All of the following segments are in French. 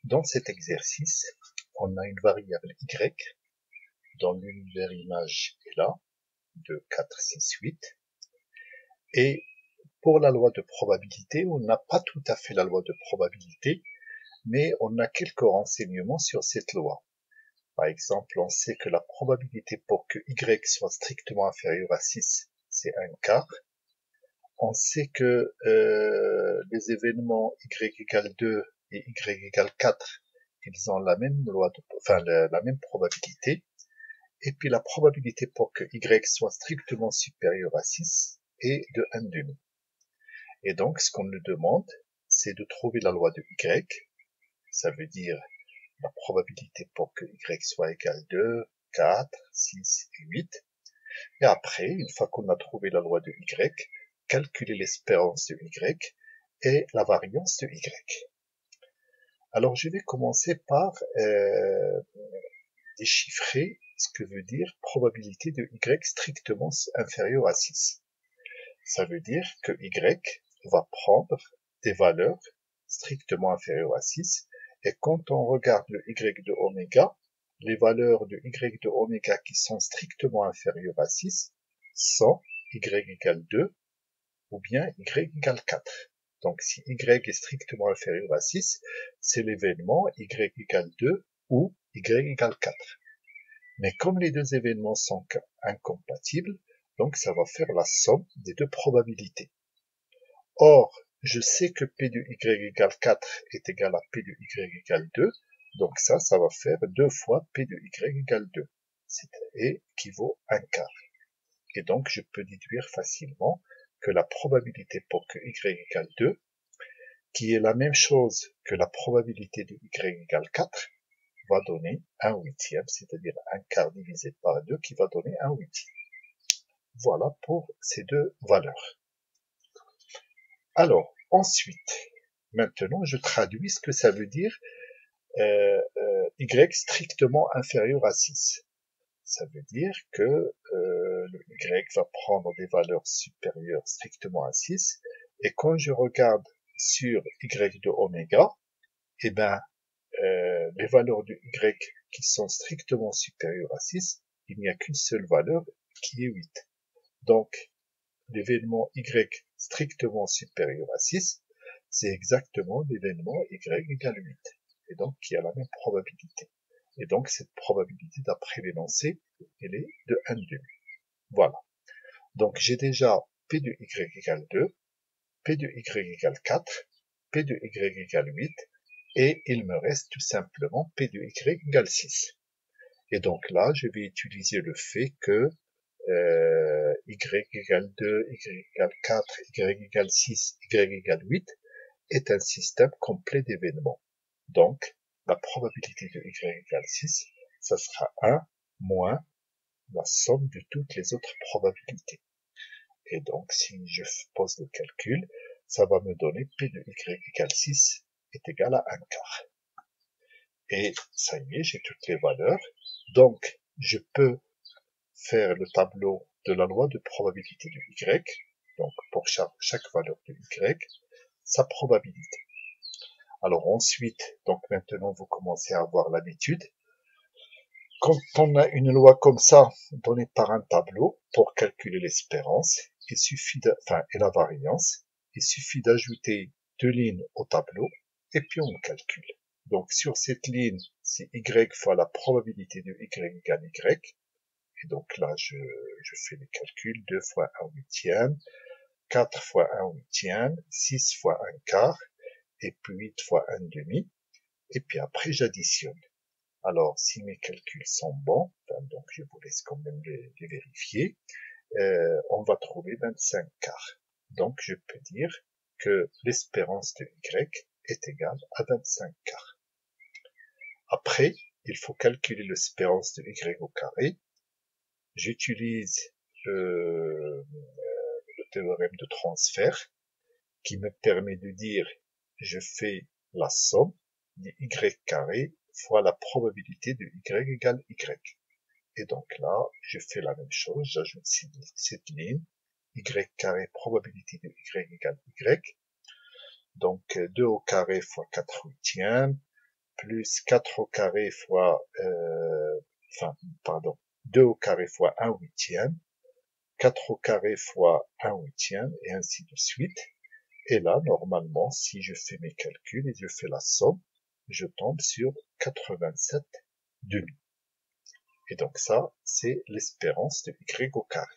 Dans cet exercice, on a une variable y dont l'univers image est là, 2, 4, 6, 8. Et pour la loi de probabilité, on n'a pas tout à fait la loi de probabilité, mais on a quelques renseignements sur cette loi. Par exemple, on sait que la probabilité pour que y soit strictement inférieur à 6, c'est un quart. On sait que les événements y égale 2 et y égale 4, ils ont la même loi la même probabilité. Et puis la probabilité pour que y soit strictement supérieur à 6 est de 1,5. Et donc, ce qu'on nous demande, c'est de trouver la loi de y. Ça veut dire la probabilité pour que y soit égal 2, 4, 6 et 8. Et après, une fois qu'on a trouvé la loi de y, calculer l'espérance de y et la variance de y. Alors, je vais commencer par déchiffrer ce que veut dire probabilité de y strictement inférieure à 6. Ça veut dire que y va prendre des valeurs strictement inférieures à 6, et quand on regarde le y de oméga, les valeurs de y de oméga qui sont strictement inférieures à 6 sont y égale 2 ou bien y égale 4. Donc si y est strictement inférieur à 6, c'est l'événement y égale 2 ou y égale 4. Mais comme les deux événements sont incompatibles, donc ça va faire la somme des deux probabilités. Or, je sais que P de y égale 4 est égal à P de y égale 2, donc ça va faire 2 fois P de y égale 2, c'est équivaut à 1 quart. Et donc, je peux déduire facilement que la probabilité pour que y égale 2, qui est la même chose que la probabilité de y égale 4, va donner 1/8, c'est-à-dire 1 quart divisé par 2 qui va donner 1/8. Voilà pour ces deux valeurs. Alors, ensuite, maintenant, je traduis ce que ça veut dire y strictement inférieur à 6. Ça veut dire que le y va prendre des valeurs supérieures strictement à 6, et quand je regarde sur y de oméga, eh ben, les valeurs de y qui sont strictement supérieures à 6, il n'y a qu'une seule valeur qui est 8. Donc, l'événement y strictement supérieur à 6, c'est exactement l'événement y égale 8. Et donc, qui a la même probabilité. Et donc, cette probabilité, d'après l'énoncé, elle est de 1/2. Voilà. Donc, j'ai déjà P de y égale 2, P de y égale 4, P de y égale 8, et il me reste tout simplement P de y égale 6. Et donc là, je vais utiliser le fait que y égale 2, y égale 4, y égale 6, y égale 8 est un système complet d'événements. Donc, la probabilité de y égale 6, ça sera 1 moins la somme de toutes les autres probabilités. Et donc, si je pose le calcul, ça va me donner P de y égale 6 est égal à 1 quart. Et ça y est, j'ai toutes les valeurs. Donc, je peux faire le tableau de la loi de probabilité de y, donc pour chaque valeur de y, sa probabilité. Alors ensuite, donc maintenant vous commencez à avoir l'habitude. Quand on a une loi comme ça, donnée par un tableau, pour calculer l'espérance, et la variance, il suffit d'ajouter deux lignes au tableau, et puis on calcule. Donc sur cette ligne, c'est y fois la probabilité de y égale y, et donc là, je fais les calculs, 2 fois 1/8, 4 fois 1/8, 6 fois 1 quart, et puis 8 fois 1/2, et puis après j'additionne. Alors, si mes calculs sont bons, donc je vous laisse quand même les vérifier, on va trouver 25 quarts. Donc je peux dire que l'espérance de y est égale à 25 quarts. Après, il faut calculer l'espérance de y au carré. J'utilise le théorème de transfert qui me permet de dire je fais la somme de y carré fois la probabilité de y égale y. Et donc là, je fais la même chose, j'ajoute cette ligne, y carré probabilité de y égale y. Donc 2 au carré fois 4/8, plus 4 au carré fois, 2 au carré fois 1 huitième, 4 au carré fois 1 huitième, et ainsi de suite. Et là, normalement, si je fais mes calculs et je fais la somme, je tombe sur 87 demi. Et donc ça, c'est l'espérance de y au carré.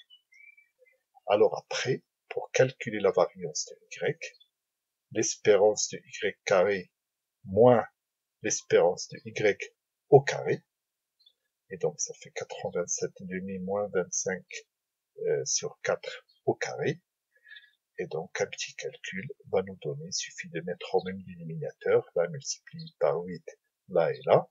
Alors après, pour calculer la variance de y, l'espérance de y carré moins l'espérance de y au carré, et donc ça fait 87 demi moins 25 sur 4 au carré, et donc un petit calcul va nous donner, il suffit de mettre au même dénominateur, là multiplié par 8, là et là,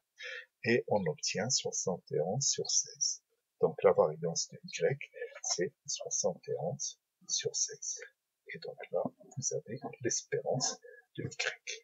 et on obtient 71 sur 16. Donc la variance de y, c'est 71 sur 16. Et donc là, vous avez l'espérance de y.